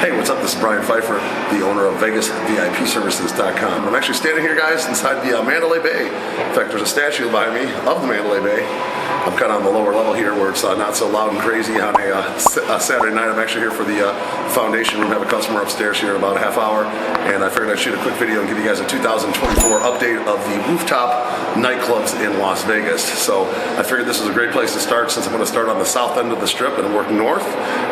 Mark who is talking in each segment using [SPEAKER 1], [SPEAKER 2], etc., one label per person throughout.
[SPEAKER 1] Hey, what's up? This is Brian Pfeiffer, the owner of VegasVIPServices.com. I'm actually standing here, guys, inside the Mandalay Bay. In fact, there's a statue behind me of the Mandalay Bay. I'm kind of on the lower level here where it's not so loud and crazy on a Saturday night. I'm actually here for the foundation room. I have a customer upstairs here in about a half hour, and I figured I'd shoot a quick video and give you guys a 2024 update of the rooftop nightclubs in Las Vegas. So I figured this is a great place to start since I'm going to start on the south end of the strip and work north,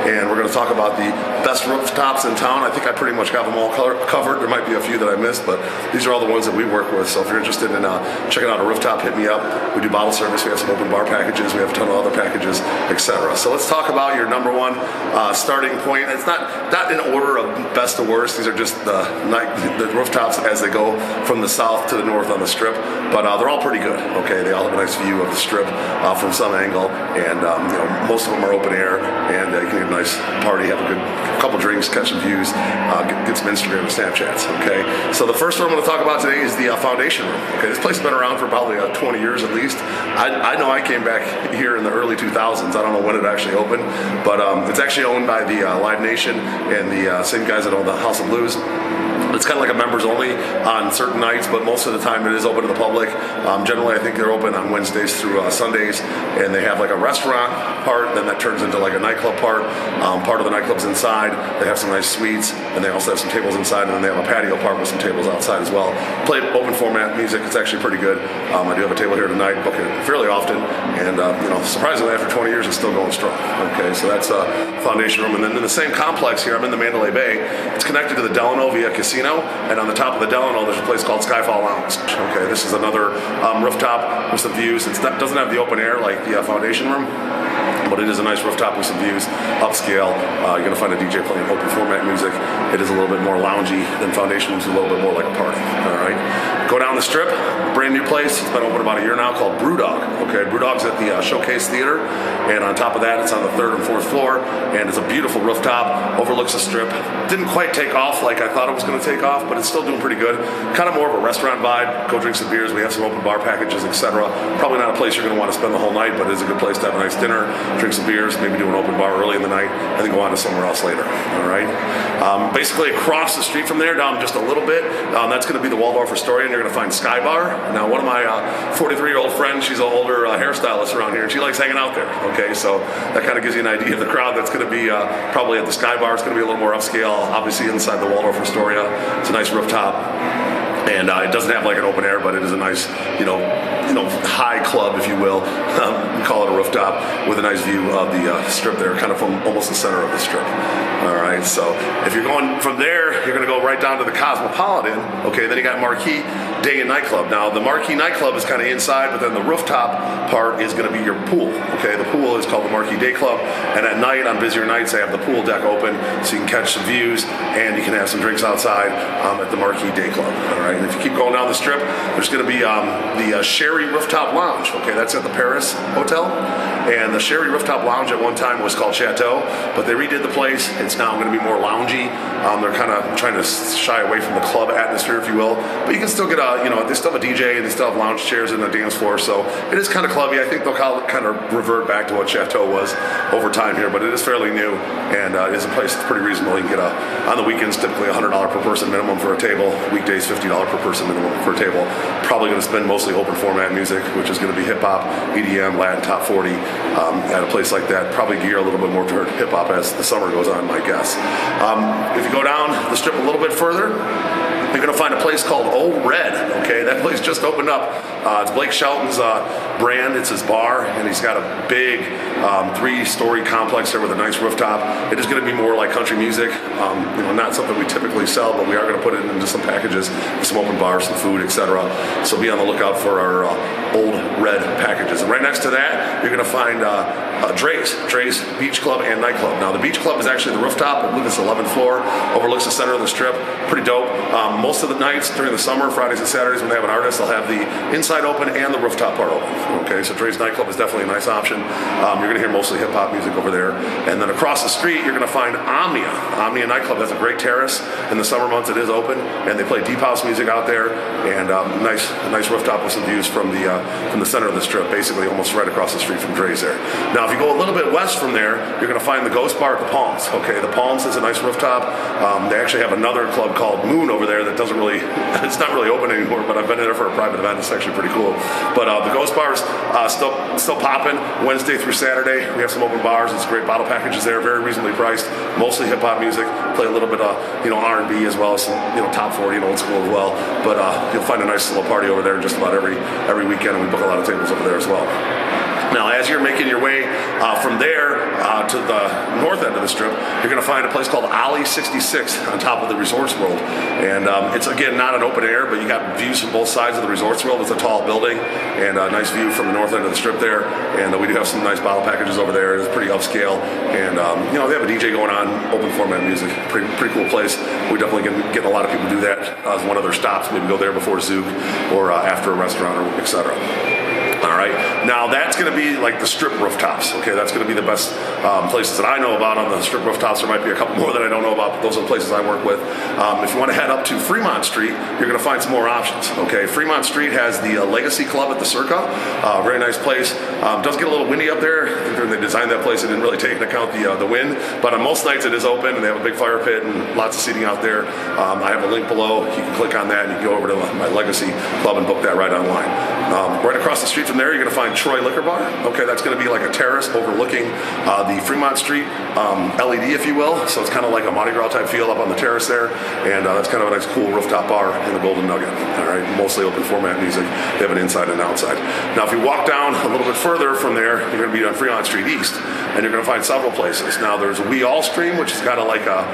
[SPEAKER 1] and we're going to talk about the best rooftops in town. I think I pretty much got them all covered. There might be a few that I missed, but these are all the ones that we work with. So if you're interested in checking out a rooftop, hit me up. We do bottle service. We have some open bar packages. We have a ton of other packages, etc. So let's talk about your number one starting point. It's not in order of best to worst. These are just the rooftops as they go from the south to the north on the strip, but they're all pretty good. Okay, they all have a nice view of the strip from some angle, and most of them are open air, and you can get a nice party, have a couple drinks, catch some views, get some Instagram and Snapchats. Okay, so the first one I'm going to talk about today is the foundation room. Okay, this place has been around for probably 20 years at least. I know I came back here in the early 2000s. I don't know when it actually opened, but it's actually owned by the Live Nation and the same guys that own the House of Blues. It's kind of like a members only on certain nights, but most of the time it is open to the public. Generally, I think they're open on Wednesdays through Sundays, and they have like a restaurant part, then that turns into like a nightclub part. Part of the nightclub's inside. They have some nice suites, and they also have some tables inside, and then they have a patio part with some tables outside as well. Play open format music. It's actually pretty good. I do have a table here tonight, book it fairly often, and surprisingly after 20 years, it's still going strong. Okay, so that's foundation room, and then in the same complex here, I'm in the Mandalay Bay. It's connected to the Delano via casino. And on the top of the Delano, there's a place called Skyfall Lounge. Okay, this is another rooftop with some views. It doesn't have the open air like the foundation room, but it is a nice rooftop with some views, upscale. You're going to find a DJ playing open format music. It is a little bit more loungy than foundation rooms, a little bit more like a party. All right, go down the strip, brand new place. It's been open about a year now, called BrewDog. Okay, BrewDog's at the Showcase Theater, and on top of that, it's on the 3rd and 4th floor, and it's a beautiful rooftop, overlooks the strip. Didn't quite take off like I thought it was going to take off, but it's still doing pretty good. Kind of more of a restaurant vibe. Go drink some beers. We have some open bar packages, etc. Probably not a place you're going to want to spend the whole night, but it is a good place to have a nice dinner, drink some beers, maybe do an open bar early in the night, and then go on to somewhere else later. All right. Basically across the street from there, down just a little bit, that's going to be the Waldorf Astoria, and you're going to find SkyBar. Now, one of my 43-year-old friends, she's an older hairstylist around here, and she likes hanging out there. Okay, so that kind of gives you an idea of the crowd that's going to be probably at the SkyBar. It's going to be a little more upscale, obviously inside the Waldorf Astoria. It's a nice rooftop, and it doesn't have like an open air, but it is a nice, high club, if you will. We call it a rooftop with a nice view of the strip there, kind of from almost the center of the strip. All right, so if you're going from there, you're going to go right down to the Cosmopolitan. Okay, then you got Marquee Day and Nightclub. Now, the Marquee Nightclub is kind of inside, but then the rooftop part is going to be your pool. Okay, the pool is called the Marquee Day Club, and at night, on busier nights, they have the pool deck open, so you can catch some views, and you can have some drinks outside at the Marquee Day Club. All right, and if you keep going down the strip, there's going to be the Cheri Rooftop Lounge. Okay, that's at the Paris Hotel, and the Cheri Rooftop Lounge at one time was called Chateau, but they redid the place. It's now going to be more loungy. They're kind of trying to shy away from the club atmosphere, if you will, but you can still get they still have a DJ, and they still have lounge chairs and a dance floor, so it is kind of clubby. I think they'll kind of revert back to what Chateau was over time here, but it is fairly new, and it is a place that's pretty reasonable. You can get on the weekends, typically $100 per person minimum for a table. Weekdays, $50 per person minimum for a table. Probably going to spend mostly open format music, which is going to be hip hop, EDM, Latin, top 40. At a place like that, probably gear a little bit more toward hip hop as the summer goes on, my guess. If you go down the strip a little bit further, you're going to find a place called Old Red. Okay, that place just opened up. It's Blake Shelton's brand. It's his bar, and he's got a big 3-story complex there with a nice rooftop. It is going to be more like country music. Not something we typically sell, but we are going to put it into some packages, some open bars, some food, etc. So be on the lookout for our Old Red packages. And right next to that, you're going to find Dres Beach Club and Nightclub. Now, the Beach Club is actually the rooftop. I believe it's the 11th floor, overlooks the center of the strip. Pretty dope. Most of the nights during the summer, Fridays and Saturdays, when they have an artist, they'll have the inside open and the rooftop part open. Okay, so Dres Nightclub is definitely a nice option. You're going to hear mostly hip-hop music over there. And then across the street, you're going to find Omnia. Omnia Nightclub has a great terrace. In the summer months, it is open, and they play deep house music out there, and a nice rooftop with some views from the center of the strip, basically almost right across the street from Drees there. Now, if If you go a little bit west from there, you're going to find the Ghost Bar at the Palms. Okay, the Palms is a nice rooftop. They actually have another club called Moon over there that doesn't really, it's not really open anymore, but I've been in there for a private event. It's actually pretty cool. But the Ghost Bar is still popping Wednesday through Saturday. We have some open bars. It's great bottle packages there, very reasonably priced. Mostly hip hop music. Play a little bit of R&B as well as some top 40 and old school as well. But you'll find a nice little party over there just about every weekend, and we book a lot of tables over there as well. Now, as you're making your way from there to the north end of the strip, you're going to find a place called Ollie 66 on top of the Resorts World. And it's, again, not an open air, but you got views from both sides of the Resorts World. It's a tall building and a nice view from the north end of the strip there. And we do have some nice bottle packages over there. It's pretty upscale. And, they have a DJ going on, open format music. Pretty cool place. We definitely get a lot of people do that as one of their stops. Maybe go there before Zook or after a restaurant or et cetera. All right, now that's going to be like the strip rooftops. Okay, that's going to be the best places that I know about on the strip rooftops. There might be a couple more that I don't know about, but those are the places I work with. If you want to head up to Fremont Street, you're going to find some more options. Okay, Fremont Street has the Legacy Club at the Circa. Very nice place. Does get a little windy up there. I think when they designed that place, they didn't really take into account the wind, but on most nights it is open, and they have a big fire pit and lots of seating out there. I have a link below. You can click on that and you can go over to my Legacy Club and book that right online. Right across the street from there, you're going to find Troy Liquor Bar. Okay, that's going to be like a terrace overlooking the Fremont Street LED, if you will. So it's kind of like a Mardi Gras type feel up on the terrace there, and that's kind of a nice, cool rooftop bar in the Golden Nugget. All right, mostly open format music. They have an inside and outside. Now, if you walk down a little bit further from there, you're going to be on Fremont Street East, and you're going to find several places. Now, there's We All Stream, which is kind of like a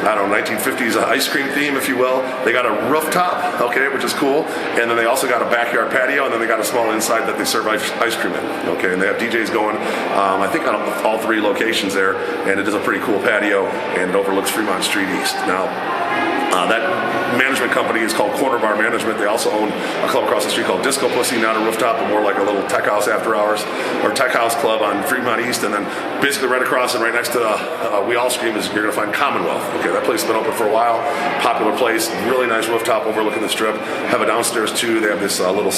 [SPEAKER 1] 1950s ice cream theme, if you will. They got a rooftop, okay, which is cool, and then they also got a backyard patio, and then they got a small inside that they serve ice cream in, okay, and they have DJs going, I think on all three locations there, and it is a pretty cool patio, and it overlooks Fremont Street East. Now, that management company is called Corner Bar Management. They also own a club across the street called Disco Pussy, not a rooftop, but more like a little tech house after hours, or tech house club on Fremont East, and then basically right across and right next to We All Scream is you're going to find Commonwealth. Okay, that place has been open for a while, popular place, really nice rooftop overlooking the strip. Have it downstairs too. They have this little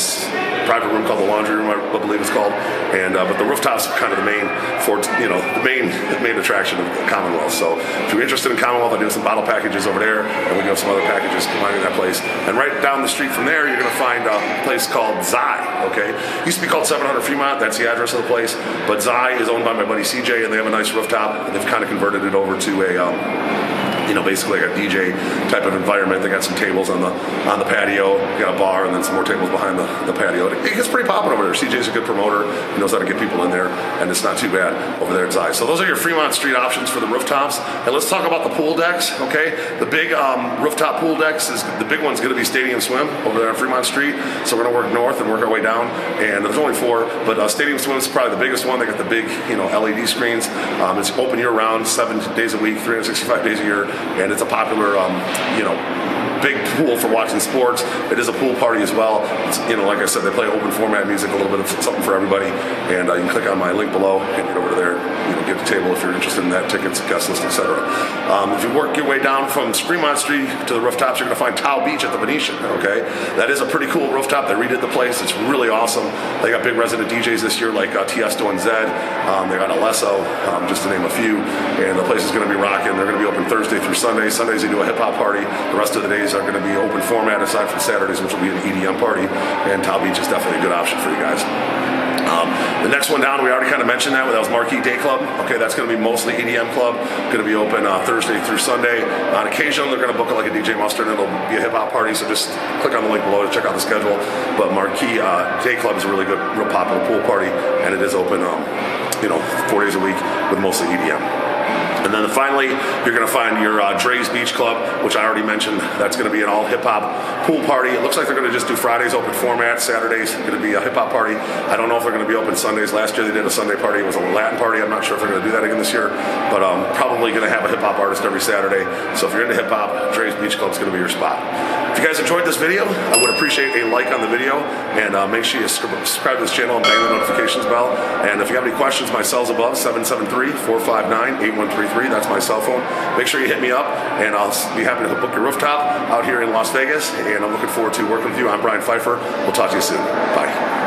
[SPEAKER 1] private room called the laundry room, I believe it's called, and but the rooftop's kind of the main attraction of Commonwealth. So if you're interested in Commonwealth, I do some bottle packages over there, and we do have some other packages combining that place. And right down the street from there, you're going to find a place called Zai. Okay, used to be called 700 Fremont. That's the address of the place, but Zai is owned by my buddy CJ, and they have a nice rooftop. They've kind of converted it over to a basically like a DJ type of environment. They got some tables on the patio, you got a bar, and then some more tables behind the patio. It gets pretty popping over there. CJ's a good promoter. He knows how to get people in there, and it's not too bad over there at Zai. So those are your Fremont Street options for the rooftops. And let's talk about the pool decks, okay? The big rooftop pool decks, the big one's going to be Stadium Swim over there on Fremont Street. So we're going to work north and work our way down. And there's only four, but Stadium Swim is probably the biggest one. They got the big, LED screens. It's open year-round, 7 days a week, 365 days a year. And it's a popular, big pool for watching sports. It is a pool party as well. It's, like I said, they play open format music, a little bit of something for everybody. And you can click on my link below and get over to there. Get the table if you're interested in that, tickets, guest list, etc. If you work your way down from Fremont Street to the rooftops, you're going to find Tao Beach at the Venetian. Okay, that is a pretty cool rooftop. They redid the place. It's really awesome. They got big resident DJs this year like Tiesto and Zed. They got Alesso, just to name a few. And the place is going to be rocking. They're going to be open Thursday through Sunday. Sundays they do a hip hop party. The rest of the days are going to be open format aside from Saturdays, which will be an EDM party. And Tao Beach is definitely a good option for you guys. The next one down, we already kind of mentioned that was Marquee Day Club. Okay, that's going to be mostly EDM club. Going to be open Thursday through Sunday. On occasion, they're going to book it like a DJ Mustard, and it'll be a hip hop party. So just click on the link below to check out the schedule. But Marquee Day Club is a really good, real popular pool party, and it is open, 4 days a week with mostly EDM. And then finally, you're going to find your Drees Beach Club, which I already mentioned. That's going to be an all hip-hop pool party. It looks like they're going to just do Fridays open format. Saturdays going to be a hip-hop party. I don't know if they're going to be open Sundays. Last year they did a Sunday party. It was a Latin party. I'm not sure if they're going to do that again this year. But probably going to have a hip-hop artist every Saturday. So if you're into hip-hop, Drees Beach Club is going to be your spot. If you guys enjoyed this video, I would appreciate a like on the video. And make sure you subscribe to this channel and bang the notifications bell. And if you have any questions, my cell's above, 773-459-8133. That's my cell phone. Make sure you hit me up, and I'll be happy to book your rooftop out here in Las Vegas. And I'm looking forward to working with you. I'm Brian Pfeiffer. We'll talk to you soon. Bye.